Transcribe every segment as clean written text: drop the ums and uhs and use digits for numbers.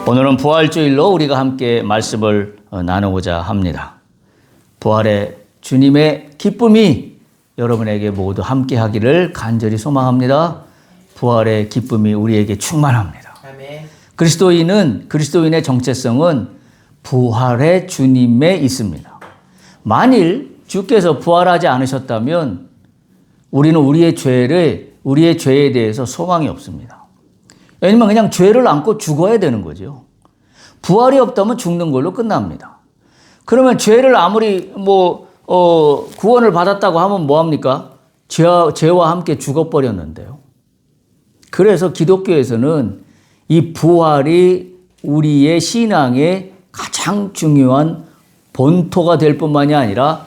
오늘은 부활주일로 우리가 함께 말씀을 나누고자 합니다. 부활의 주님의 기쁨이 여러분에게 모두 함께 하기를 간절히 소망합니다. 부활의 기쁨이 우리에게 충만합니다. 아멘. 그리스도인의 정체성은 부활의 주님에 있습니다. 만일 주께서 부활하지 않으셨다면 우리는 우리의 죄에 대해서 소망이 없습니다. 왜냐면 그냥 죄를 안고 죽어야 되는 거죠. 부활이 없다면 죽는 걸로 끝납니다. 그러면 죄를 아무리 구원을 받았다고 하면 뭐합니까? 죄와 함께 죽어버렸는데요. 그래서 기독교에서는 이 부활이 우리의 신앙의 가장 중요한 본토가 될 뿐만이 아니라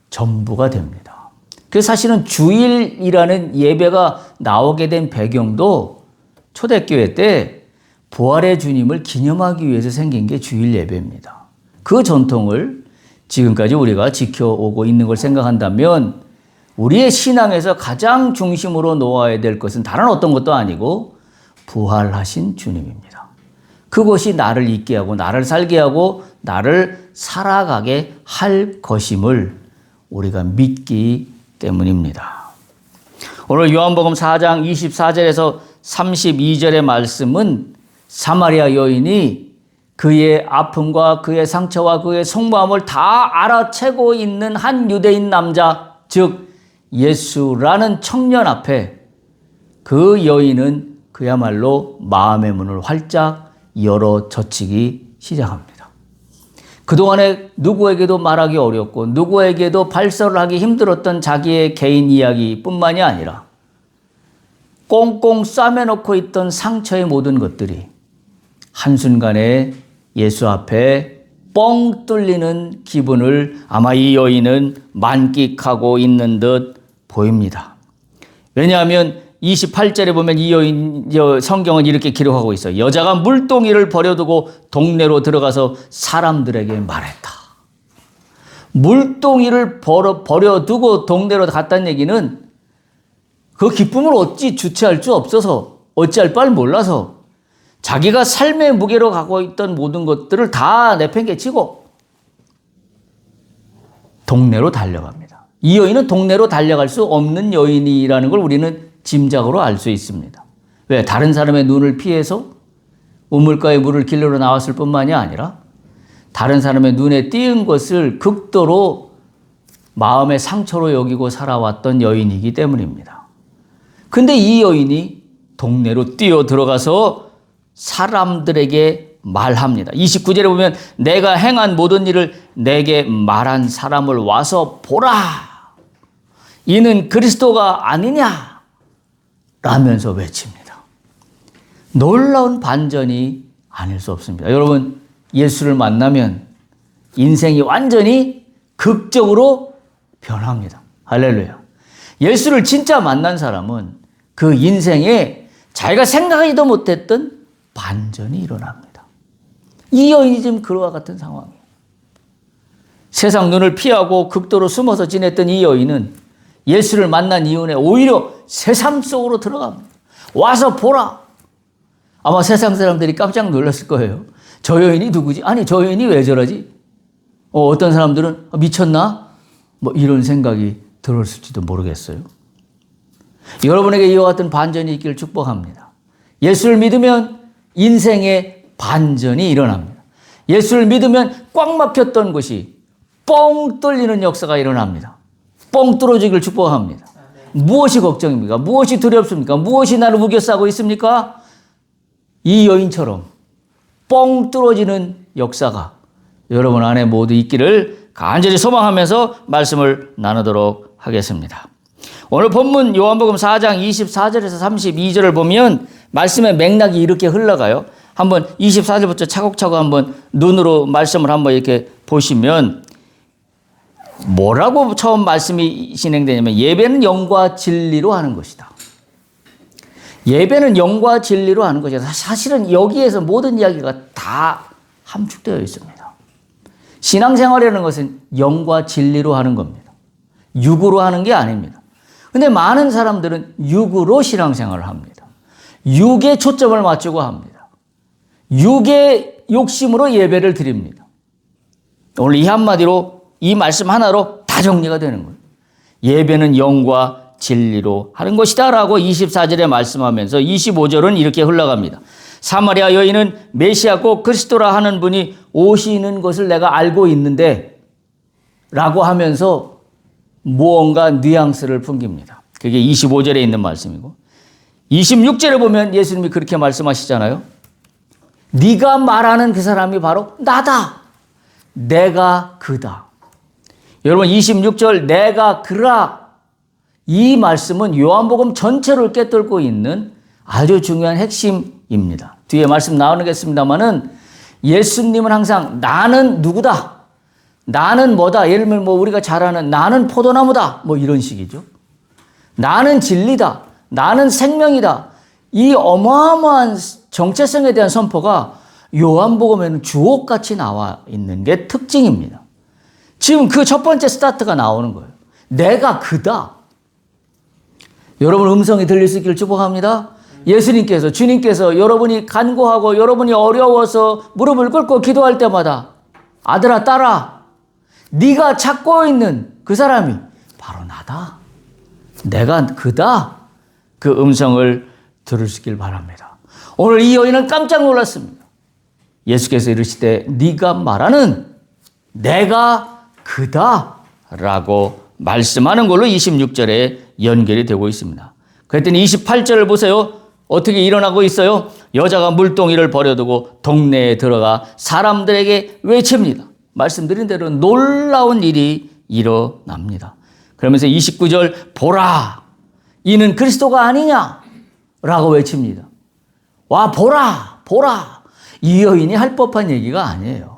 전부가 됩니다. 그래서 사실은 주일이라는 예배가 나오게 된 배경도 초대교회 때 부활의 주님을 기념하기 위해서 생긴 게 주일 예배입니다. 그 전통을 지금까지 우리가 지켜오고 있는 걸 생각한다면 우리의 신앙에서 가장 중심으로 놓아야 될 것은 다른 어떤 것도 아니고 부활하신 주님입니다. 그것이 나를 있게 하고 나를 살게 하고 나를 살아가게 할 것임을 우리가 믿기 때문입니다. 오늘 요한복음 4장 24절에서 32절의 말씀은 사마리아 여인이 그의 아픔과 그의 상처와 그의 속마음을 다 알아채고 있는 한 유대인 남자, 즉 예수라는 청년 앞에 그 여인은 그야말로 마음의 문을 활짝 열어 젖히기 시작합니다. 그동안에 누구에게도 말하기 어렵고 누구에게도 발설을 하기 힘들었던 자기의 개인 이야기뿐만이 아니라 꽁꽁 싸매놓고 있던 상처의 모든 것들이 한순간에 예수 앞에 뻥 뚫리는 기분을 아마 이 여인은 만끽하고 있는 듯 보입니다. 왜냐하면 28절에 보면 이 여인, 성경은 이렇게 기록하고 있어요. 여자가 물동이를 버려두고 동네로 들어가서 사람들에게 말했다. 물동이를 버려두고 동네로 갔다는 얘기는 그 기쁨을 어찌 주체할 수 없어서 어찌할 바를 몰라서 자기가 삶의 무게로 갖고 있던 모든 것들을 다 내팽개치고 동네로 달려갑니다. 이 여인은 동네로 달려갈 수 없는 여인이라는 걸 우리는 짐작으로 알 수 있습니다. 왜? 다른 사람의 눈을 피해서 우물가에 물을 길러 나왔을 뿐만이 아니라 다른 사람의 눈에 띄은 것을 극도로 마음의 상처로 여기고 살아왔던 여인이기 때문입니다. 근데 이 여인이 동네로 뛰어 들어가서 사람들에게 말합니다. 29절에 보면 내가 행한 모든 일을 내게 말한 사람을 와서 보라. 이는 그리스도가 아니냐? 라면서 외칩니다. 놀라운 반전이 아닐 수 없습니다. 여러분, 예수를 만나면 인생이 완전히 극적으로 변합니다. 할렐루야. 예수를 진짜 만난 사람은 그 인생에 자기가 생각하지도 못했던 반전이 일어납니다. 이 여인이 지금 그와 같은 상황이에요. 세상 눈을 피하고 극도로 숨어서 지냈던 이 여인은 예수를 만난 이후에 오히려 세상 속으로 들어갑니다. 와서 보라. 아마 세상 사람들이 깜짝 놀랐을 거예요. 저 여인이 누구지? 아니, 저 여인이 왜 저러지? 어떤 사람들은 미쳤나? 이런 생각이 들었을지도 모르겠어요. 여러분에게 이와 같은 반전이 있기를 축복합니다. 예수를 믿으면 인생의 반전이 일어납니다. 예수를 믿으면 꽉 막혔던 것이 뻥 뚫리는 역사가 일어납니다. 뻥 뚫어지기를 축복합니다. 무엇이 걱정입니까? 무엇이 두렵습니까? 무엇이 나를 우겨싸고 있습니까? 이 여인처럼 뻥 뚫어지는 역사가 여러분 안에 모두 있기를 간절히 소망하면서 말씀을 나누도록 하겠습니다. 오늘 본문 요한복음 4장 24절에서 32절을 보면 말씀의 맥락이 이렇게 흘러가요. 한번 24절부터 차곡차곡 한번 눈으로 말씀을 한번 이렇게 보시면 뭐라고 처음 말씀이 진행되냐면 예배는 영과 진리로 하는 것이다. 예배는 영과 진리로 하는 것이다. 사실은 여기에서 모든 이야기가 다 함축되어 있습니다. 신앙생활이라는 것은 영과 진리로 하는 겁니다. 육으로 하는 게 아닙니다. 근데 많은 사람들은 육으로 신앙생활을 합니다. 육에 초점을 맞추고 합니다. 육의 욕심으로 예배를 드립니다. 오늘 이 한마디로 이 말씀 하나로 다 정리가 되는 거예요. 예배는 영과 진리로 하는 것이다 라고 24절에 말씀하면서 25절은 이렇게 흘러갑니다. 사마리아 여인은 메시아 곧 그리스도라 하는 분이 오시는 것을 내가 알고 있는데 라고 하면서 무언가 뉘앙스를 풍깁니다. 그게 25절에 있는 말씀이고 26절에 보면 예수님이 그렇게 말씀하시잖아요. 네가 말하는 그 사람이 바로 나다. 내가 그다. 여러분 26절 내가 그라 이 말씀은 요한복음 전체를 꿰뚫고 있는 아주 중요한 핵심입니다. 뒤에 말씀 나오겠습니다만은 예수님은 항상 나는 누구다. 나는 뭐다. 예를 들면 우리가 잘 아는 나는 포도나무다. 이런 식이죠. 나는 진리다. 나는 생명이다. 이 어마어마한 정체성에 대한 선포가 요한복음에는 주옥같이 나와 있는 게 특징입니다. 지금 그 첫 번째 스타트가 나오는 거예요. 내가 그다. 여러분 음성이 들릴 수 있기를 축복합니다. 예수님께서 주님께서 여러분이 간구하고 여러분이 어려워서 무릎을 꿇고 기도할 때마다 아들아 딸아 네가 찾고 있는 그 사람이 바로 나다. 내가 그다. 그 음성을 들을 수 있길 바랍니다. 오늘 이 여인은 깜짝 놀랐습니다. 예수께서 이르시되 네가 말하는 내가 그다 라고 말씀하는 걸로 26절에 연결이 되고 있습니다. 그랬더니 28절을 보세요. 어떻게 일어나고 있어요? 여자가 물동이를 버려두고 동네에 들어가 사람들에게 외칩니다. 말씀드린 대로 놀라운 일이 일어납니다. 그러면서 29절 보라 이는 그리스도가 아니냐 라고 외칩니다. 와 보라 보라. 이 여인이 할 법한 얘기가 아니에요.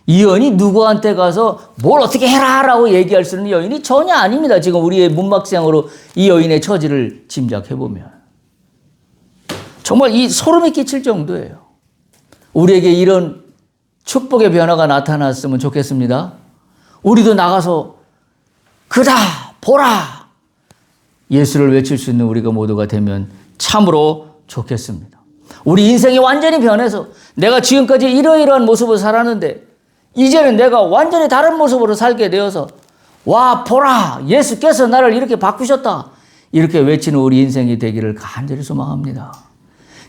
이 여인이 누구한테 가서 뭘 어떻게 해라 라고 얘기할 수 있는 여인이 전혀 아닙니다. 지금 우리의 문맥상으로 이 여인의 처지를 짐작해보면 정말 이 소름이 끼칠 정도예요. 우리에게 이런 축복의 변화가 나타났으면 좋겠습니다. 우리도 나가서 그다 보라 예수를 외칠 수 있는 우리가 모두가 되면 참으로 좋겠습니다. 우리 인생이 완전히 변해서 내가 지금까지 이러이러한 모습으로 살았는데 이제는 내가 완전히 다른 모습으로 살게 되어서 와 보라 예수께서 나를 이렇게 바꾸셨다 이렇게 외치는 우리 인생이 되기를 간절히 소망합니다.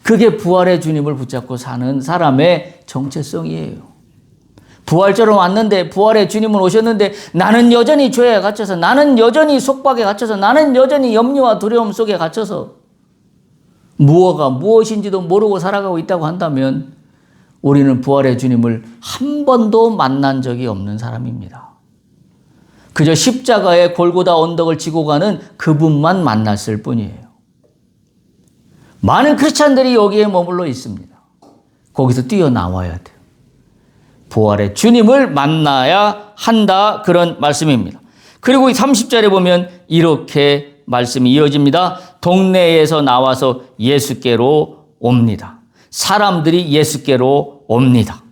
그게 부활의 주님을 붙잡고 사는 사람의 정체성이에요. 부활절은 왔는데 부활의 주님은 오셨는데 나는 여전히 죄에 갇혀서 나는 여전히 속박에 갇혀서 나는 여전히 염려와 두려움 속에 갇혀서 무엇가 무엇인지도 모르고 살아가고 있다고 한다면 우리는 부활의 주님을 한 번도 만난 적이 없는 사람입니다. 그저 십자가의 골고다 언덕을 지고 가는 그분만 만났을 뿐이에요. 많은 크리스찬들이 여기에 머물러 있습니다. 거기서 뛰어나와야 돼요. 부활의 주님을 만나야 한다 그런 말씀입니다. 그리고 30절에 보면 이렇게 말씀이 이어집니다. 동네에서 나와서 예수께로 옵니다. 사람들이 예수께로 옵니다.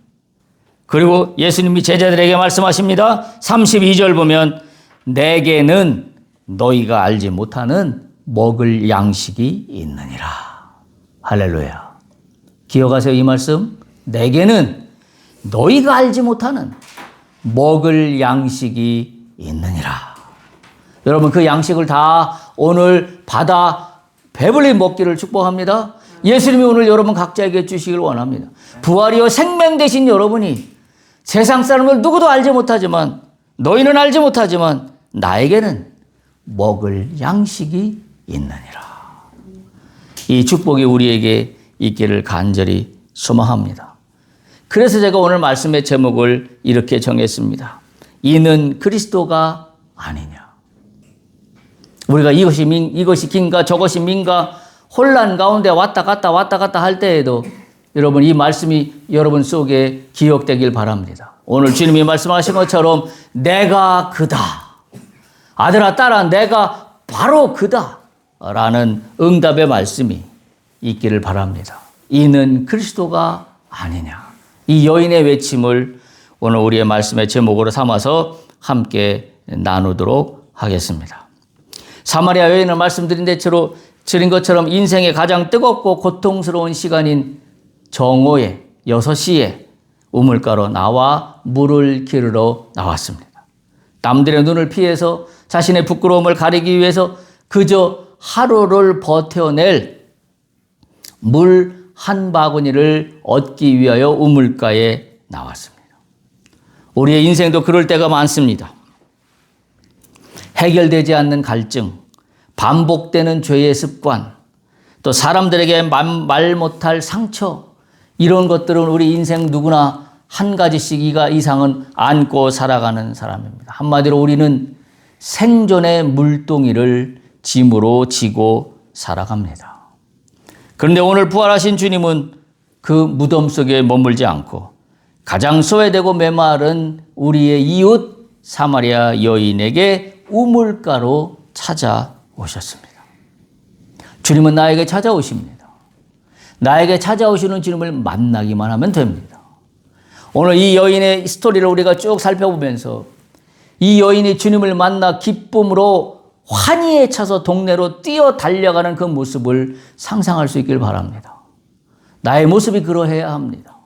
그리고 예수님이 제자들에게 말씀하십니다. 32절 보면 내게는 너희가 알지 못하는 먹을 양식이 있느니라. 할렐루야. 기억하세요 이 말씀. 내게는 너희가 알지 못하는 먹을 양식이 있느니라. 여러분 그 양식을 다 오늘 받아 배불리 먹기를 축복합니다. 예수님이 오늘 여러분 각자에게 주시길 원합니다. 부활이요 생명 되신 여러분이 세상 사람을 누구도 알지 못하지만 너희는 알지 못하지만 나에게는 먹을 양식이 있느니라. 이 축복이 우리에게 있기를 간절히 소망합니다. 그래서 제가 오늘 말씀의 제목을 이렇게 정했습니다. 이는 그리스도가 아니냐. 우리가 이것이 긴가 저것이 민가 혼란 가운데 왔다 갔다 할 때에도 여러분 이 말씀이 여러분 속에 기억되길 바랍니다. 오늘 주님이 말씀하신 것처럼 내가 그다. 아들아 딸아 내가 바로 그다. 라는 응답의 말씀이 있기를 바랍니다. 이는 그리스도가 아니냐. 이 여인의 외침을 오늘 우리의 말씀의 제목으로 삼아서 함께 나누도록 하겠습니다. 사마리아 여인을 말씀드린 것처럼 인생의 가장 뜨겁고 고통스러운 시간인 정오에 6시에 우물가로 나와 물을 기르러 나왔습니다. 남들의 눈을 피해서 자신의 부끄러움을 가리기 위해서 그저 하루를 버텨낼 물 한 바구니를 얻기 위하여 우물가에 나왔습니다. 우리의 인생도 그럴 때가 많습니다. 해결되지 않는 갈증, 반복되는 죄의 습관, 또 사람들에게 말 못할 상처, 이런 것들은 우리 인생 누구나 한 가지씩 이상은 안고 살아가는 사람입니다. 한마디로 우리는 생존의 물동이를 짐으로 지고 살아갑니다. 그런데 오늘 부활하신 주님은 그 무덤 속에 머물지 않고 가장 소외되고 메마른 우리의 이웃 사마리아 여인에게 우물가로 찾아오셨습니다. 주님은 나에게 찾아오십니다. 나에게 찾아오시는 주님을 만나기만 하면 됩니다. 오늘 이 여인의 스토리를 우리가 쭉 살펴보면서 이 여인이 주님을 만나 기쁨으로 환희에 차서 동네로 뛰어 달려가는 그 모습을 상상할 수 있길 바랍니다. 나의 모습이 그러해야 합니다.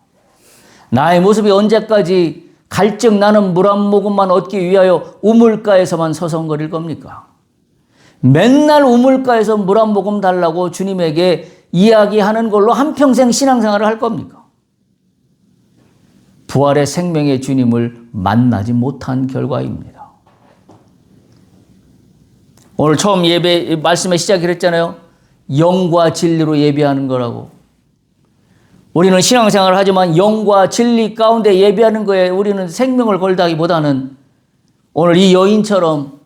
나의 모습이 언제까지 갈증 나는 물 한 모금만 얻기 위하여 우물가에서만 서성거릴 겁니까? 맨날 우물가에서 물 한 모금 달라고 주님에게 이야기하는 걸로 한평생 신앙생활을 할 겁니까? 부활의 생명의 주님을 만나지 못한 결과입니다. 오늘 처음 예배 말씀의 시작을 했잖아요. 영과 진리로 예배하는 거라고. 우리는 신앙생활을 하지만 영과 진리 가운데 예배하는 거에 우리는 생명을 걸다기보다는 오늘 이 여인처럼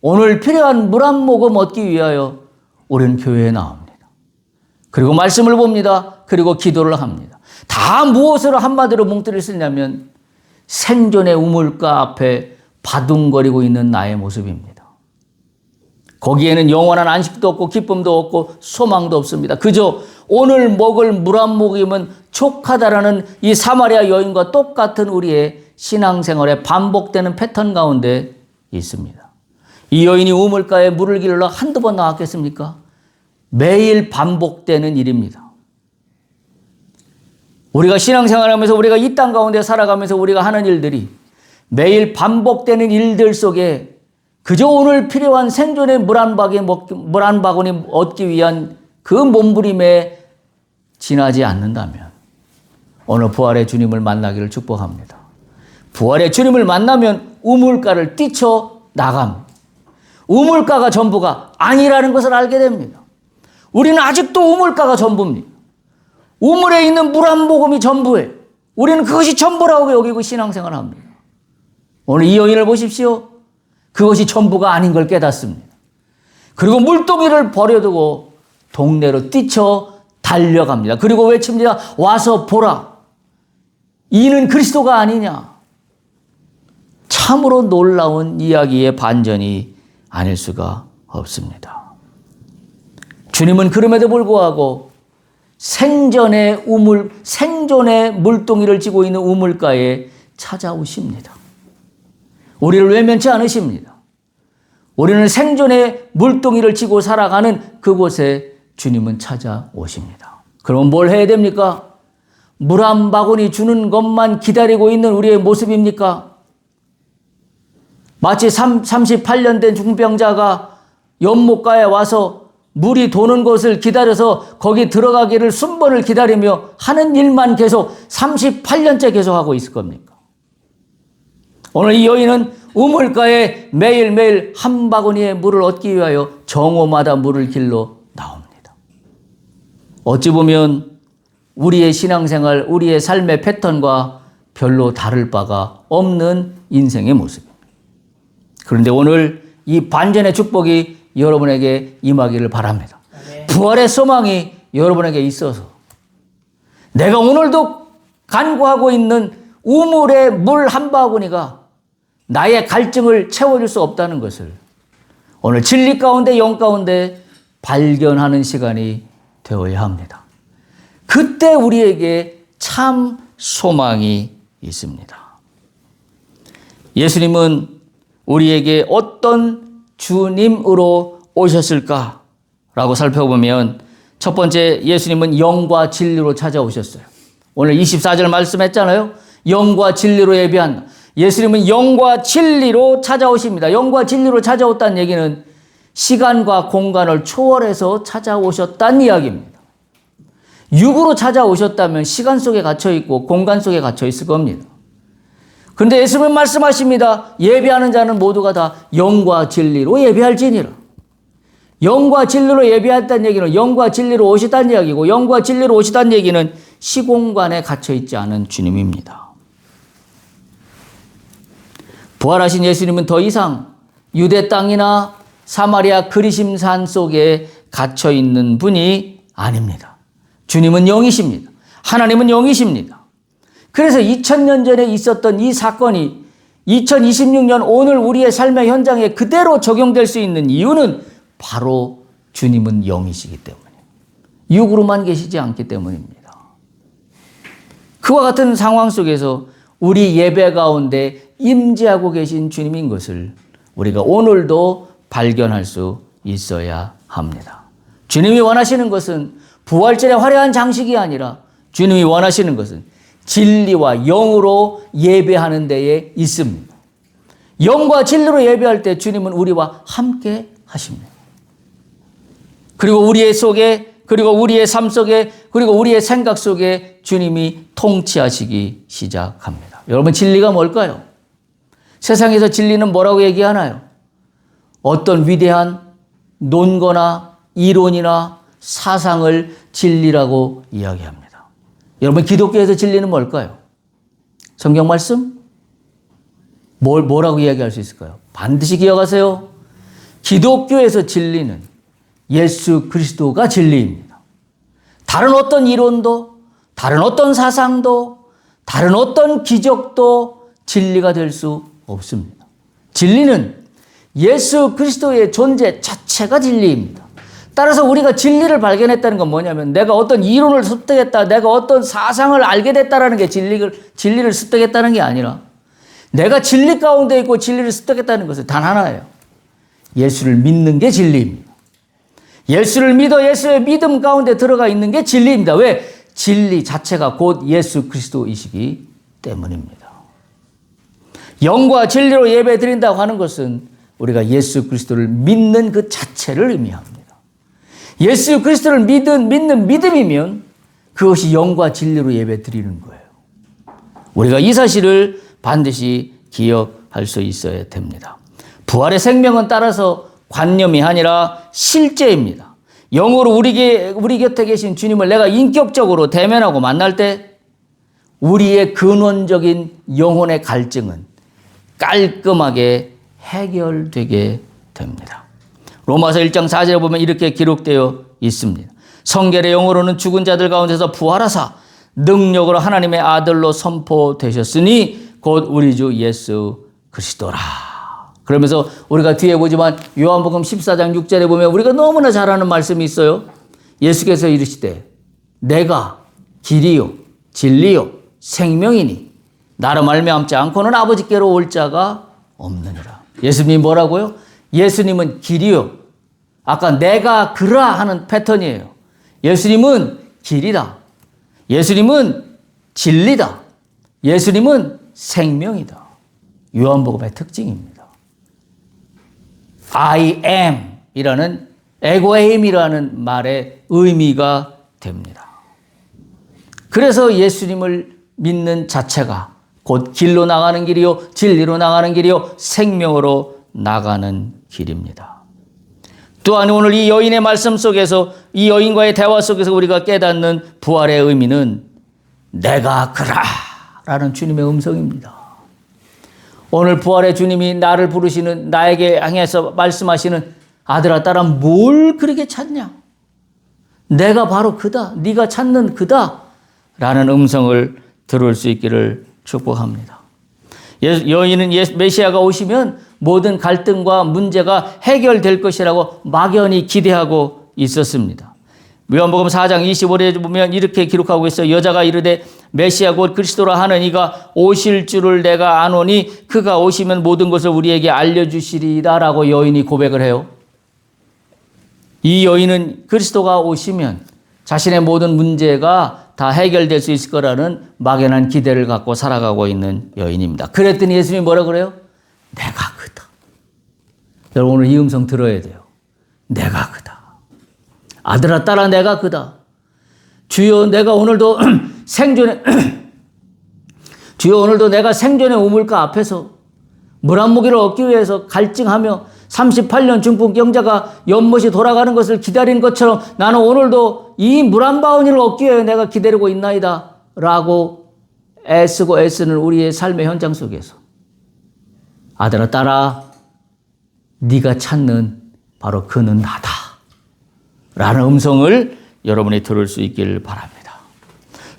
오늘 필요한 물 한 모금 얻기 위하여 우리는 교회에 나옵니다. 그리고 말씀을 봅니다. 그리고 기도를 합니다. 다 무엇으로 한마디로 뭉뚱이를 쓰냐면 생존의 우물가 앞에 바둥거리고 있는 나의 모습입니다. 거기에는 영원한 안식도 없고 기쁨도 없고 소망도 없습니다. 그저 오늘 먹을 물 한 모금이면 족하다라는 이 사마리아 여인과 똑같은 우리의 신앙생활의 반복되는 패턴 가운데 있습니다. 이 여인이 우물가에 물을 기르러 한두 번 나왔겠습니까? 매일 반복되는 일입니다. 우리가 신앙생활하면서 우리가 이 땅 가운데 살아가면서 우리가 하는 일들이 매일 반복되는 일들 속에 그저 오늘 필요한 생존의 물 한 바구니 얻기 위한 그 몸부림에 지나지 않는다면 오늘 부활의 주님을 만나기를 축복합니다. 부활의 주님을 만나면 우물가를 뛰쳐나갑니다. 우물가가 전부가 아니라는 것을 알게 됩니다. 우리는 아직도 우물가가 전부입니다. 우물에 있는 물 한 모금이 전부예요. 우리는 그것이 전부라고 여기고 신앙생활을 합니다. 오늘 이 여인을 보십시오. 그것이 전부가 아닌 걸 깨닫습니다. 그리고 물동이를 버려두고 동네로 뛰쳐 달려갑니다. 그리고 외칩니다. 와서 보라. 이는 그리스도가 아니냐. 참으로 놀라운 이야기의 반전이 아닐 수가 없습니다. 주님은 그럼에도 불구하고 생존의 물동이를 쥐고 있는 우물가에 찾아오십니다. 우리를 외면치 않으십니다. 우리는 생존의 물동이를 쥐고 살아가는 그곳에 주님은 찾아오십니다. 그럼 뭘 해야 됩니까? 물 한 바구니 주는 것만 기다리고 있는 우리의 모습입니까? 마치 38년 된 중병자가 연못가에 와서 물이 도는 것을 기다려서 거기 들어가기를 순번을 기다리며 하는 일만 계속 38년째 계속하고 있을 겁니까? 오늘 이 여인은 우물가에 매일매일 한 바구니의 물을 얻기 위하여 정오마다 물을 길러 나옵니다. 어찌 보면 우리의 신앙생활, 우리의 삶의 패턴과 별로 다를 바가 없는 인생의 모습입니다. 그런데 오늘 이 반전의 축복이 여러분에게 임하기를 바랍니다. 부활의 소망이 여러분에게 있어서 내가 오늘도 간구하고 있는 우물의 물 한 바구니가 나의 갈증을 채워줄 수 없다는 것을 오늘 진리 가운데 영 가운데 발견하는 시간이 되어야 합니다. 그때 우리에게 참 소망이 있습니다. 예수님은 우리에게 어떤 주님으로 오셨을까라고 살펴보면 첫 번째 예수님은 영과 진리로 찾아오셨어요. 오늘 24절 말씀했잖아요. 영과 진리로 예배한다. 예수님은 영과 진리로 찾아오십니다. 영과 진리로 찾아왔다는 얘기는 시간과 공간을 초월해서 찾아오셨다는 이야기입니다. 육으로 찾아오셨다면 시간 속에 갇혀있고 공간 속에 갇혀있을 겁니다. 그런데 예수님은 말씀하십니다. 예배하는 자는 모두가 다 영과 진리로 예배할지니라. 영과 진리로 예배했다는 얘기는 영과 진리로 오시다는 이야기고, 영과 진리로 오시다는 얘기는 시공간에 갇혀있지 않은 주님입니다. 부활하신 예수님은 더 이상 유대 땅이나 사마리아 그리심산 속에 갇혀있는 분이 아닙니다. 주님은 영이십니다. 하나님은 영이십니다. 그래서 2000년 전에 있었던 이 사건이 2026년 오늘 우리의 삶의 현장에 그대로 적용될 수 있는 이유는 바로 주님은 영이시기 때문이에요. 육으로만 계시지 않기 때문입니다. 그와 같은 상황 속에서 우리 예배 가운데 임재하고 계신 주님인 것을 우리가 오늘도 발견할 수 있어야 합니다. 주님이 원하시는 것은 부활절의 화려한 장식이 아니라 주님이 원하시는 것은 진리와 영으로 예배하는 데에 있습니다. 영과 진리로 예배할 때 주님은 우리와 함께 하십니다. 그리고 우리의 속에, 그리고 우리의 삶 속에, 그리고 우리의 생각 속에 주님이 통치하시기 시작합니다. 여러분, 진리가 뭘까요? 세상에서 진리는 뭐라고 얘기하나요? 어떤 위대한 논거나 이론이나 사상을 진리라고 이야기합니다. 여러분, 기독교에서 진리는 뭘까요? 성경 말씀? 뭐라고 이야기할 수 있을까요? 반드시 기억하세요. 기독교에서 진리는 예수 그리스도가 진리입니다. 다른 어떤 이론도, 다른 어떤 사상도, 다른 어떤 기적도 진리가 될 수 없습니다. 진리는 예수 그리스도의 존재 자체가 진리입니다. 따라서 우리가 진리를 발견했다는 건 뭐냐면 내가 어떤 이론을 습득했다, 내가 어떤 사상을 알게 됐다라는 게 진리를 습득했다는 게 아니라 내가 진리 가운데 있고 진리를 습득했다는 것은 단 하나예요. 예수를 믿는 게 진리입니다. 예수를 믿어 예수의 믿음 가운데 들어가 있는 게 진리입니다. 왜? 진리 자체가 곧 예수 그리스도이시기 때문입니다. 영과 진리로 예배 드린다고 하는 것은 우리가 예수 그리스도를 믿는 그 자체를 의미합니다. 예수 그리스도를 믿는 믿음이면 그것이 영과 진리로 예배 드리는 거예요. 우리가 이 사실을 반드시 기억할 수 있어야 됩니다. 부활의 생명은 따라서 관념이 아니라 실제입니다. 영으로 우리 곁에 계신 주님을 내가 인격적으로 대면하고 만날 때 우리의 근원적인 영혼의 갈증은 깔끔하게 해결되게 됩니다. 로마서 1장 4절에 보면 이렇게 기록되어 있습니다. 성결의 영으로는 죽은 자들 가운데서 부활하사 능력으로 하나님의 아들로 선포되셨으니 곧 우리 주 예수 그리스도라. 그러면서 우리가 뒤에 보지만 요한복음 14장 6절에 보면 우리가 너무나 잘 아는 말씀이 있어요. 예수께서 이르시되 내가 길이요 진리요 생명이니 나로 말미암지 않고는 아버지께로 올 자가 없느니라. 예수님 뭐라고요? 예수님은 길이요. 아까 내가 그라 하는 패턴이에요. 예수님은 길이다. 예수님은 진리다. 예수님은 생명이다. 요한복음의 특징입니다. I am 이라는 에고에임이라는 말의 의미가 됩니다. 그래서 예수님을 믿는 자체가 곧 길로 나가는 길이요, 진리로 나가는 길이요, 생명으로 나가는 길입니다. 또한 오늘 이 여인의 말씀 속에서 이 여인과의 대화 속에서 우리가 깨닫는 부활의 의미는 내가 그라 라는 주님의 음성입니다. 오늘 부활의 주님이 나를 부르시는 나에게 향해서 말씀하시는 아들아 딸아 뭘 그렇게 찾냐? 내가 바로 그다. 네가 찾는 그다. 라는 음성을 들을 수 있기를 축복합니다. 여인은 메시아가 오시면 모든 갈등과 문제가 해결될 것이라고 막연히 기대하고 있었습니다. 요한복음 4장 25절에 보면 이렇게 기록하고 있어요. 여자가 이르되 메시아 곧 그리스도라 하는 이가 오실 줄을 내가 아노니 그가 오시면 모든 것을 우리에게 알려주시리이다 라고 여인이 고백을 해요. 이 여인은 그리스도가 오시면 자신의 모든 문제가 다 해결될 수 있을 거라는 막연한 기대를 갖고 살아가고 있는 여인입니다. 그랬더니 예수님이 뭐라 그래요? 내가 그다. 여러분 오늘 이 음성 들어야 돼요. 내가 그다. 아들아 딸아 내가 그다. 주여 내가 오늘도 생존에 주여 오늘도 내가 생존의 우물가 앞에서 물 한 모기를 얻기 위해서 갈증하며 38년 중풍 경자가 연못이 돌아가는 것을 기다린 것처럼 나는 오늘도 이 물 한 바구니를 얻기 위해 내가 기다리고 있나이다 라고 애쓰고 애쓰는 우리의 삶의 현장 속에서 아들아 딸아 네가 찾는 바로 그는 나다 라는 음성을 여러분이 들을 수 있기를 바랍니다.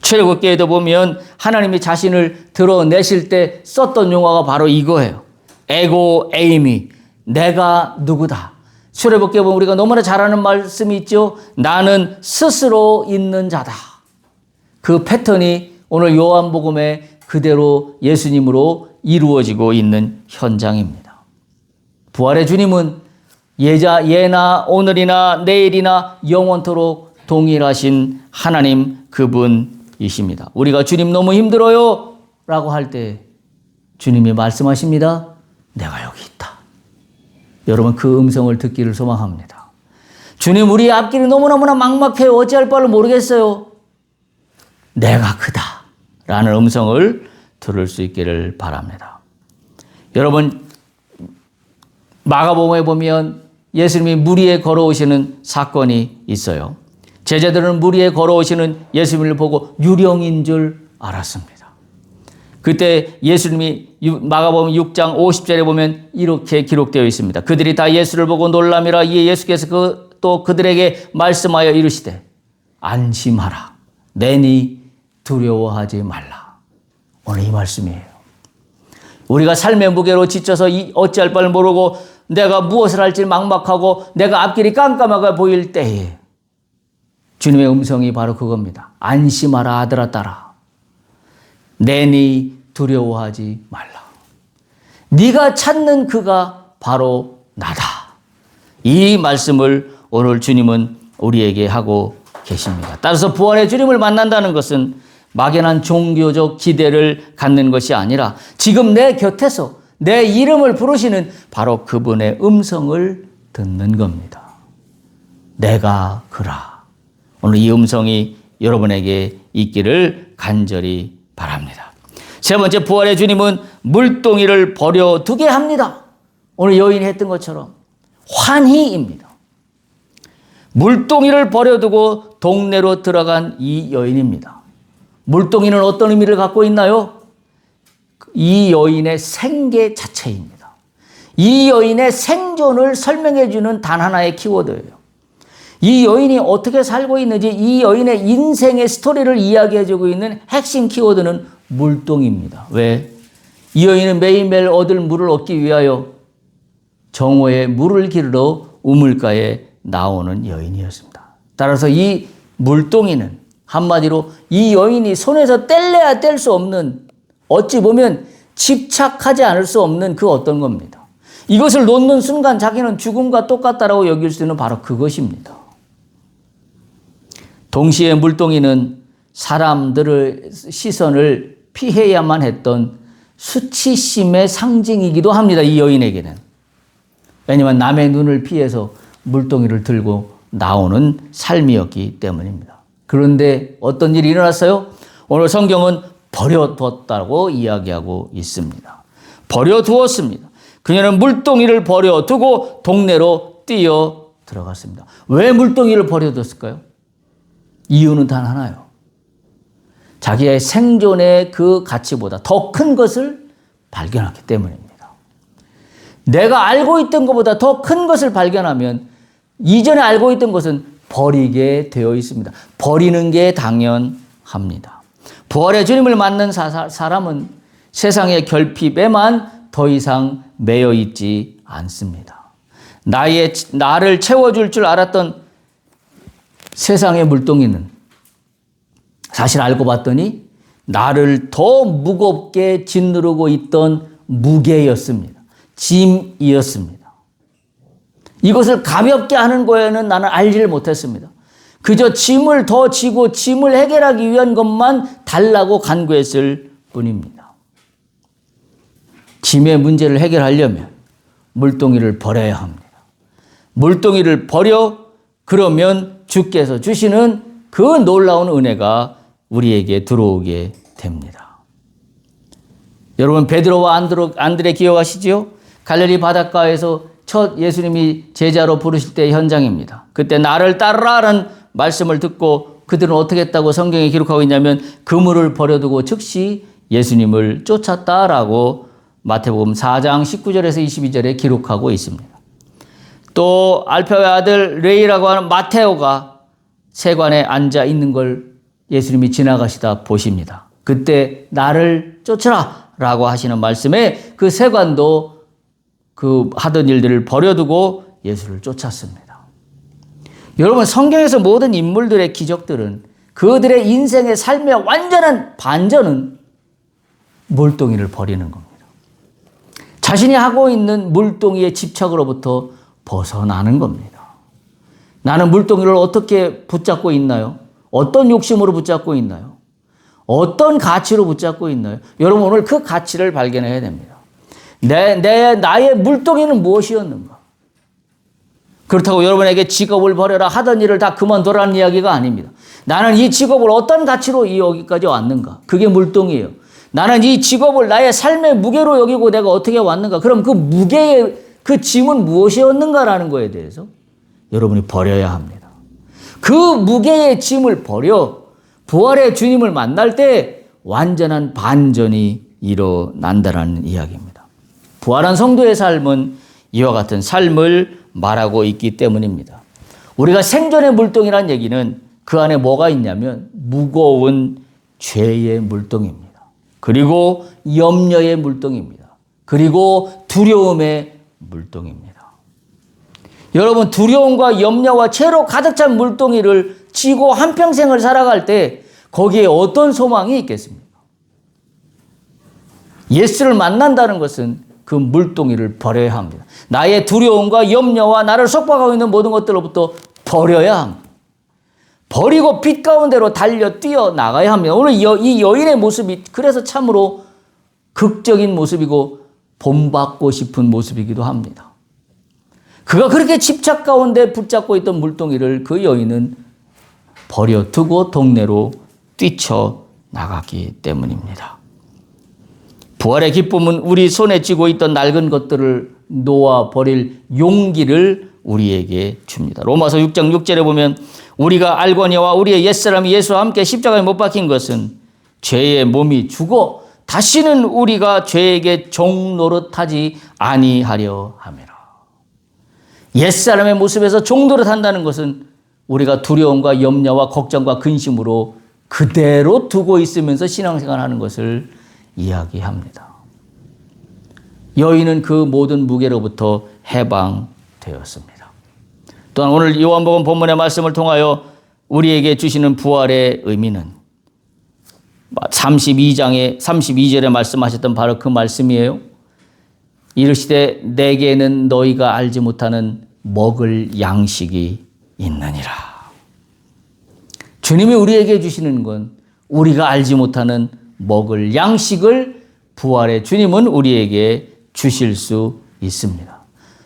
출애굽기에도 보면 하나님이 자신을 드러내실 때 썼던 용어가 바로 이거예요. 에고 에이미, 내가 누구다. 출애굽기에 보면 우리가 너무나 잘 아는 말씀이 있죠. 나는 스스로 있는 자다. 그 패턴이 오늘 요한복음에 그대로 예수님으로 이루어지고 있는 현장입니다. 부활의 주님은 예나 오늘이나 내일이나 영원토록 동일하신 하나님 그분이십니다. 우리가 주님 너무 힘들어요 라고 할 때 주님이 말씀하십니다. 내가 여기 있다. 여러분 그 음성을 듣기를 소망합니다. 주님 우리 앞길이 너무너무나 막막해요. 어찌할 바를 모르겠어요. 내가 크다 라는 음성을 들을 수 있기를 바랍니다. 여러분 마가복음에 보면 예수님이 물 위에 걸어오시는 사건이 있어요. 제자들은 물 위에 걸어오시는 예수님을 보고 유령인 줄 알았습니다. 그때 예수님이 마가복음 6장 50절에 보면 이렇게 기록되어 있습니다. 그들이 다 예수를 보고 놀람이라. 이에 예수께서 또 그들에게 말씀하여 이르시되 안심하라. 내니 두려워하지 말라. 오늘 이 말씀이에요. 우리가 삶의 무게로 지쳐서 어찌할 바를 모르고 내가 무엇을 할지 막막하고 내가 앞길이 깜깜하게 보일 때에 주님의 음성이 바로 그겁니다. 안심하라 아들아 딸아. 내니 두려워하지 말라. 네가 찾는 그가 바로 나다. 이 말씀을 오늘 주님은 우리에게 하고 계십니다. 따라서 부활의 주님을 만난다는 것은 막연한 종교적 기대를 갖는 것이 아니라 지금 내 곁에서 내 이름을 부르시는 바로 그분의 음성을 듣는 겁니다. 내가 그라. 오늘 이 음성이 여러분에게 있기를 간절히 바랍니다. 세 번째, 부활의 주님은 물동이를 버려두게 합니다. 오늘 여인이 했던 것처럼 환희입니다. 물동이를 버려두고 동네로 들어간 이 여인입니다. 물동이는 어떤 의미를 갖고 있나요? 이 여인의 생계 자체입니다. 이 여인의 생존을 설명해 주는 단 하나의 키워드예요. 이 여인이 어떻게 살고 있는지 이 여인의 인생의 스토리를 이야기해 주고 있는 핵심 키워드는 물동입니다. 왜? 이 여인은 매일매일 얻을 물을 얻기 위하여 정오에 물을 기르러 우물가에 나오는 여인이었습니다. 따라서 이 물동이는 한마디로 이 여인이 손에서 뗄래야 뗄 수 없는, 어찌 보면 집착하지 않을 수 없는 그 어떤 겁니다. 이것을 놓는 순간 자기는 죽음과 똑같다라고 여길 수 있는 바로 그것입니다. 동시에 물동이는 사람들의 시선을 피해야만 했던 수치심의 상징이기도 합니다. 이 여인에게는. 왜냐하면 남의 눈을 피해서 물동이를 들고 나오는 삶이었기 때문입니다. 그런데 어떤 일이 일어났어요? 오늘 성경은 버려두었다고 이야기하고 있습니다. 버려두었습니다. 그녀는 물동이를 버려두고 동네로 뛰어 들어갔습니다. 왜 물동이를 버려뒀을까요? 이유는 단 하나요. 자기의 생존의 그 가치보다 더 큰 것을 발견했기 때문입니다. 내가 알고 있던 것보다 더 큰 것을 발견하면 이전에 알고 있던 것은 버리게 되어 있습니다. 버리는 게 당연합니다. 부활의 주님을 만난 사람은 세상의 결핍에만 더 이상 매여 있지 않습니다. 나를 채워줄 줄 알았던 세상의 물동이는 사실 알고 봤더니 나를 더 무겁게 짓누르고 있던 무게였습니다. 짐이었습니다. 이것을 가볍게 하는 거에는 나는 알지를 못했습니다. 그저 짐을 더 지고 짐을 해결하기 위한 것만 달라고 간구했을 뿐입니다. 짐의 문제를 해결하려면 물동이를 버려야 합니다. 물동이를 버려 그러면 주께서 주시는 그 놀라운 은혜가 우리에게 들어오게 됩니다. 여러분 베드로와 안드레 기억하시지요? 갈릴리 바닷가에서 첫 예수님이 제자로 부르실 때의 현장입니다. 그때 나를 따르라는 말씀을 듣고 그들은 어떻게 했다고 성경에 기록하고 있냐면 그물을 버려두고 즉시 예수님을 쫓았다라고 마태복음 4장 19절에서 22절에 기록하고 있습니다. 또 알페오의 아들 레이라고 하는 마테오가 세관에 앉아 있는 걸 예수님이 지나가시다 보십니다. 그때 나를 쫓으라 라고 하시는 말씀에 그 세관도 그 하던 일들을 버려두고 예수를 쫓았습니다. 여러분 성경에서 모든 인물들의 기적들은 그들의 인생의 삶의 완전한 반전은 물동이를 버리는 겁니다. 자신이 하고 있는 물동이의 집착으로부터 벗어나는 겁니다. 나는 물동이를 어떻게 붙잡고 있나요? 어떤 욕심으로 붙잡고 있나요? 어떤 가치로 붙잡고 있나요? 여러분 오늘 그 가치를 발견해야 됩니다. 나의 물동이는 무엇이었는가? 그렇다고 여러분에게 직업을 버려라 하던 일을 다 그만둬라는 이야기가 아닙니다. 나는 이 직업을 어떤 가치로 여기까지 왔는가? 그게 물동이에요. 나는 이 직업을 나의 삶의 무게로 여기고 내가 어떻게 왔는가? 그럼 그 무게의 그 짐은 무엇이었는가라는 거에 대해서 여러분이 버려야 합니다. 그 무게의 짐을 버려 부활의 주님을 만날 때 완전한 반전이 일어난다는 이야기입니다. 부활한 성도의 삶은 이와 같은 삶을 말하고 있기 때문입니다. 우리가 생존의 물동이라는 얘기는 그 안에 뭐가 있냐면 무거운 죄의 물동입니다. 그리고 염려의 물동입니다. 그리고 두려움의 물동입니다. 여러분 두려움과 염려와 죄로 가득 찬 물동이를 지고 한평생을 살아갈 때 거기에 어떤 소망이 있겠습니까? 예수를 만난다는 것은 그 물동이를 버려야 합니다. 나의 두려움과 염려와 나를 속박하고 있는 모든 것들로부터 버려야 합니다. 버리고 빛 가운데로 달려 뛰어나가야 합니다. 오늘 이 여인의 모습이 그래서 참으로 극적인 모습이고 본받고 싶은 모습이기도 합니다. 그가 그렇게 집착 가운데 붙잡고 있던 물동이를 그 여인은 버려두고 동네로 뛰쳐나갔기 때문입니다. 부활의 기쁨은 우리 손에 쥐고 있던 낡은 것들을 놓아버릴 용기를 우리에게 줍니다. 로마서 6장 6절에 보면 우리가 알거니와 우리의 옛사람이 예수와 함께 십자가에 못 박힌 것은 죄의 몸이 죽어 다시는 우리가 죄에게 종 노릇하지 아니하려 함이라. 옛사람의 모습에서 종 노릇한다는 것은 우리가 두려움과 염려와 걱정과 근심으로 그대로 두고 있으면서 신앙생활하는 것을 이야기합니다. 여인은 그 모든 무게로부터 해방되었습니다. 또한 오늘 요한복음 본문의 말씀을 통하여 우리에게 주시는 부활의 의미는 32장에 32절에 말씀하셨던 바로 그 말씀이에요. 이르시되 내게는 너희가 알지 못하는 먹을 양식이 있느니라. 주님이 우리에게 주시는 건 우리가 알지 못하는 먹을 양식을 부활의 주님은 우리에게 주실 수 있습니다.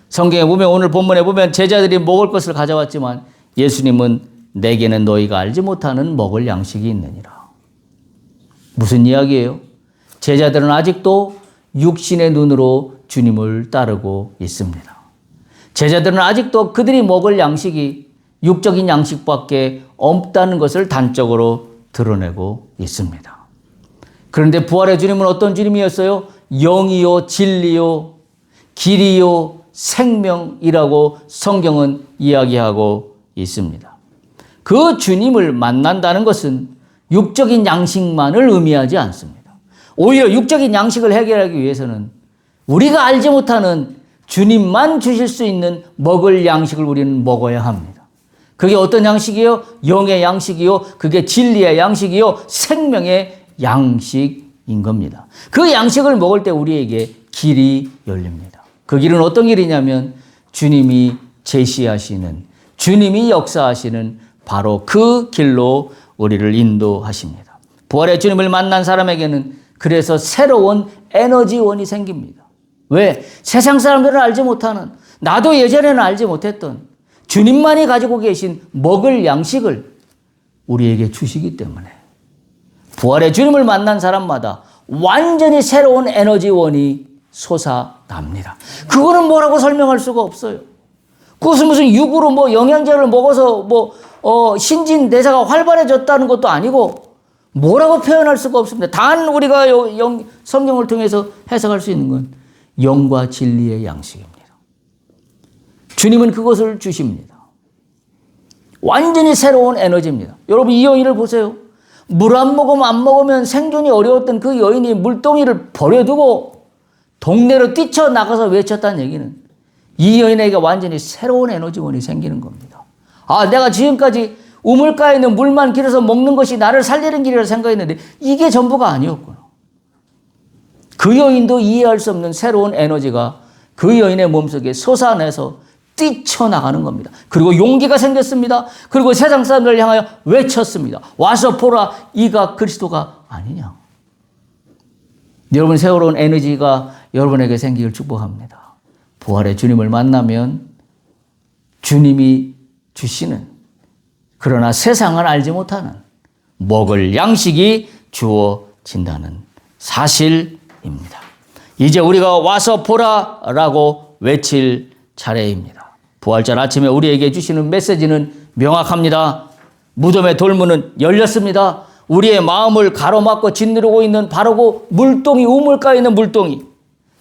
성경에 보면 오늘 본문에 보면 제자들이 먹을 것을 가져왔지만 예수님은 내게는 너희가 알지 못하는 먹을 양식이 있느니라. 무슨 이야기예요? 제자들은 아직도 육신의 눈으로 주님을 따르고 있습니다. 제자들은 아직도 그들이 먹을 양식이 육적인 양식밖에 없다는 것을 단적으로 드러내고 있습니다. 그런데 부활의 주님은 어떤 주님이었어요? 영이요, 진리요, 길이요, 생명이라고 성경은 이야기하고 있습니다. 그 주님을 만난다는 것은 육적인 양식만을 의미하지 않습니다. 오히려 육적인 양식을 해결하기 위해서는 우리가 알지 못하는 주님만 주실 수 있는 먹을 양식을 우리는 먹어야 합니다. 그게 어떤 양식이요? 영의 양식이요. 그게 진리의 양식이요. 생명의 양식인 겁니다. 그 양식을 먹을 때 우리에게 길이 열립니다. 그 길은 어떤 길이냐면 주님이 제시하시는, 주님이 역사하시는 바로 그 길로 우리를 인도하십니다. 부활의 주님을 만난 사람에게는 그래서 새로운 에너지원이 생깁니다. 왜? 세상 사람들은 알지 못하는, 나도 예전에는 알지 못했던 주님만이 가지고 계신 먹을 양식을 우리에게 주시기 때문에 부활의 주님을 만난 사람마다 완전히 새로운 에너지원이 솟아납니다. 그거는 뭐라고 설명할 수가 없어요. 그것은 무슨 육으로 뭐 영양제를 먹어서 뭐 신진대사가 활발해졌다는 것도 아니고 뭐라고 표현할 수가 없습니다. 단 우리가 성경을 통해서 해석할 수 있는 건 영과 진리의 양식입니다. 주님은 그것을 주십니다. 완전히 새로운 에너지입니다. 여러분 이 여인을 보세요. 물 안 먹으면 생존이 어려웠던 그 여인이 물동이를 버려두고 동네로 뛰쳐나가서 외쳤다는 얘기는 이 여인에게 완전히 새로운 에너지원이 생기는 겁니다. 아, 내가 지금까지 우물가에 있는 물만 길어서 먹는 것이 나를 살리는 길이라 생각했는데 이게 전부가 아니었구나. 그 여인도 이해할 수 없는 새로운 에너지가 그 여인의 몸속에 솟아내서 뛰쳐나가는 겁니다. 그리고 용기가 생겼습니다. 그리고 세상 사람들을 향하여 외쳤습니다. 와서 보라, 이가 그리스도가 아니냐. 여러분 새로운 에너지가 여러분에게 생기길 축복합니다. 부활의 주님을 만나면 주님이 주시는, 그러나 세상은 알지 못하는 먹을 양식이 주어진다는 사실입니다. 이제 우리가 와서 보라라고 외칠 차례입니다. 부활절 아침에 우리에게 주시는 메시지는 명확합니다. 무덤의 돌문은 열렸습니다. 우리의 마음을 가로막고 짓누르고 있는 바로 그 물동이, 우물가에 있는 물동이,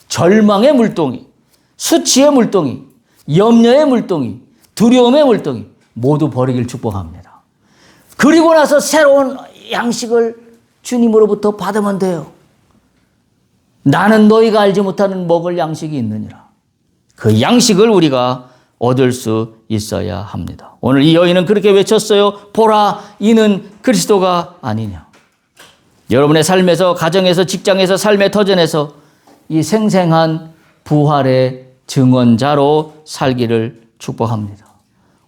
절망의 물동이, 수치의 물동이, 염려의 물동이, 두려움의 물동이 모두 버리길 축복합니다. 그리고 나서 새로운 양식을 주님으로부터 받으면 돼요. 나는 너희가 알지 못하는 먹을 양식이 있느니라. 그 양식을 우리가 얻을 수 있어야 합니다. 오늘 이 여인은 그렇게 외쳤어요. 보라, 이는 그리스도가 아니냐. 여러분의 삶에서, 가정에서, 직장에서, 삶의 터전에서 이 생생한 부활의 증언자로 살기를 축복합니다.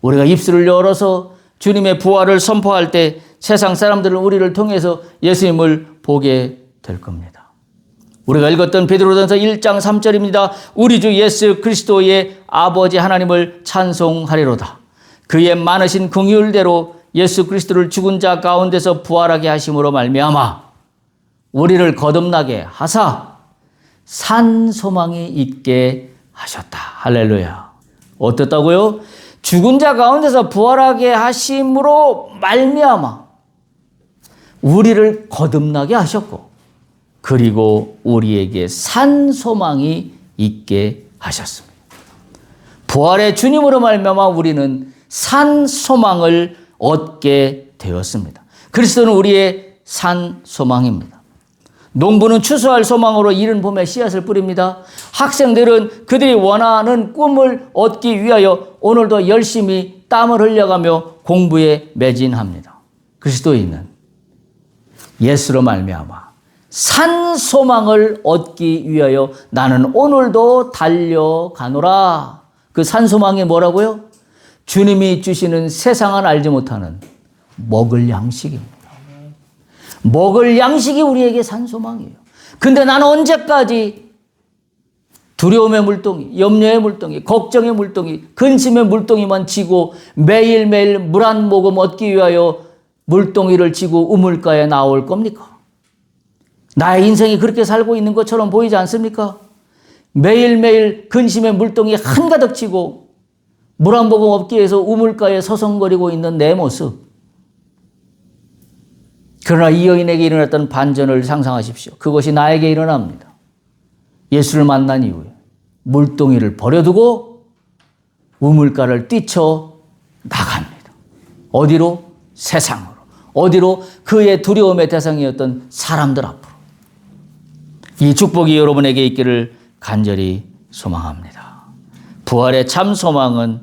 우리가 입술을 열어서 주님의 부활을 선포할 때 세상 사람들은 우리를 통해서 예수님을 보게 될 겁니다. 우리가 읽었던 베드로전서 1장 3절입니다. 우리 주 예수 그리스도의 아버지 하나님을 찬송하리로다. 그의 많으신 긍휼대로 예수 그리스도를 죽은 자 가운데서 부활하게 하심으로 말미암아 우리를 거듭나게 하사 산 소망이 있게 하셨다. 할렐루야. 어떻다고요? 죽은 자 가운데서 부활하게 하심으로 말미암아 우리를 거듭나게 하셨고 그리고 우리에게 산 소망이 있게 하셨습니다. 부활의 주님으로 말미암아 우리는 산 소망을 얻게 되었습니다. 그리스도는 우리의 산 소망입니다. 농부는 추수할 소망으로 이른 봄에 씨앗을 뿌립니다. 학생들은 그들이 원하는 꿈을 얻기 위하여 오늘도 열심히 땀을 흘려가며 공부에 매진합니다. 그리스도인은 예수로 말미암아 산 소망을 얻기 위하여 나는 오늘도 달려가노라. 그 산 소망이 뭐라고요? 주님이 주시는 세상은 알지 못하는 먹을 양식입니다. 먹을 양식이 우리에게 산 소망이에요. 근데 나는 언제까지 두려움의 물동이, 염려의 물동이, 걱정의 물동이, 근심의 물동이만 지고 매일매일 물 한 모금 얻기 위하여 물동이를 지고 우물가에 나올 겁니까? 나의 인생이 그렇게 살고 있는 것처럼 보이지 않습니까? 매일매일 근심의 물동이 한가득 치고 물 한 모금 얻기 위해서 우물가에 서성거리고 있는 내 모습. 그러나 이 여인에게 일어났던 반전을 상상하십시오. 그것이 나에게 일어납니다. 예수를 만난 이후에 물동이를 버려두고 우물가를 뛰쳐 나갑니다. 어디로? 세상으로. 어디로? 그의 두려움의 대상이었던 사람들 앞으로. 이 축복이 여러분에게 있기를 간절히 소망합니다. 부활의 참 소망은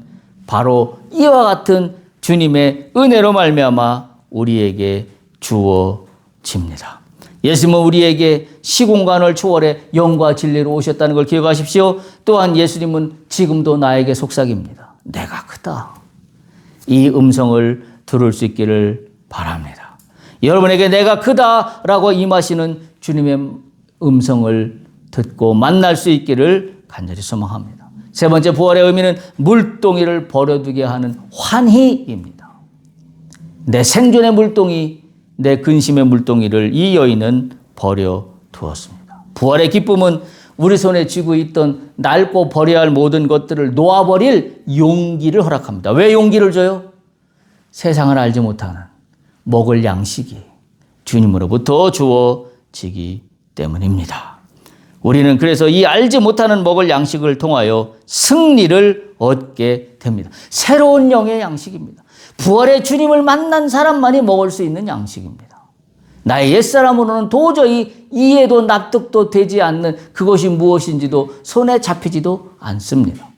바로 이와 같은 주님의 은혜로 말미암아 우리에게 주어집니다. 예수님은 우리에게 시공간을 초월해 영과 진리로 오셨다는 걸 기억하십시오. 또한 예수님은 지금도 나에게 속삭입니다. 내가 크다. 이 음성을 들을 수 있기를 바랍니다. 여러분에게 내가 크다라고 임하시는 주님의 음성을 듣고 만날 수 있기를 간절히 소망합니다. 세 번째 부활의 의미는 물동이를 버려두게 하는 환희입니다. 내 생존의 물동이, 내 근심의 물동이를 이 여인은 버려두었습니다. 부활의 기쁨은 우리 손에 쥐고 있던 낡고 버려야 할 모든 것들을 놓아버릴 용기를 허락합니다. 왜 용기를 줘요? 세상을 알지 못하는 먹을 양식이 주님으로부터 주어지기 때문입니다. 우리는 그래서 이 알지 못하는 먹을 양식을 통하여 승리를 얻게 됩니다. 새로운 영의 양식입니다. 부활의 주님을 만난 사람만이 먹을 수 있는 양식입니다. 나의 옛사람으로는 도저히 이해도 납득도 되지 않는 그것이 무엇인지도 손에 잡히지도 않습니다.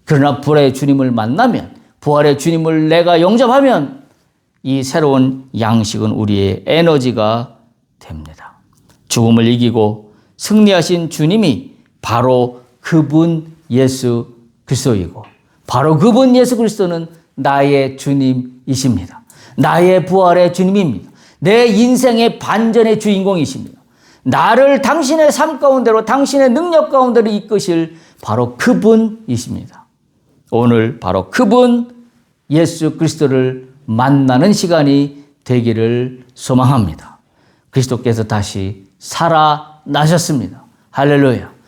그러나 부활의 주님을 만나면, 부활의 주님을 내가 영접하면 이 새로운 양식은 우리의 에너지가 됩니다. 죽음을 이기고 승리하신 주님이 바로 그분 예수 그리스도이고, 바로 그분 예수 그리스도는 나의 주님이십니다. 나의 부활의 주님입니다. 내 인생의 반전의 주인공이십니다. 나를 당신의 삶 가운데로, 당신의 능력 가운데로 이끄실 바로 그분이십니다. 오늘 바로 그분 예수 그리스도를 만나는 시간이 되기를 소망합니다. 그리스도께서 다시 살아나셨습니다. 할렐루야.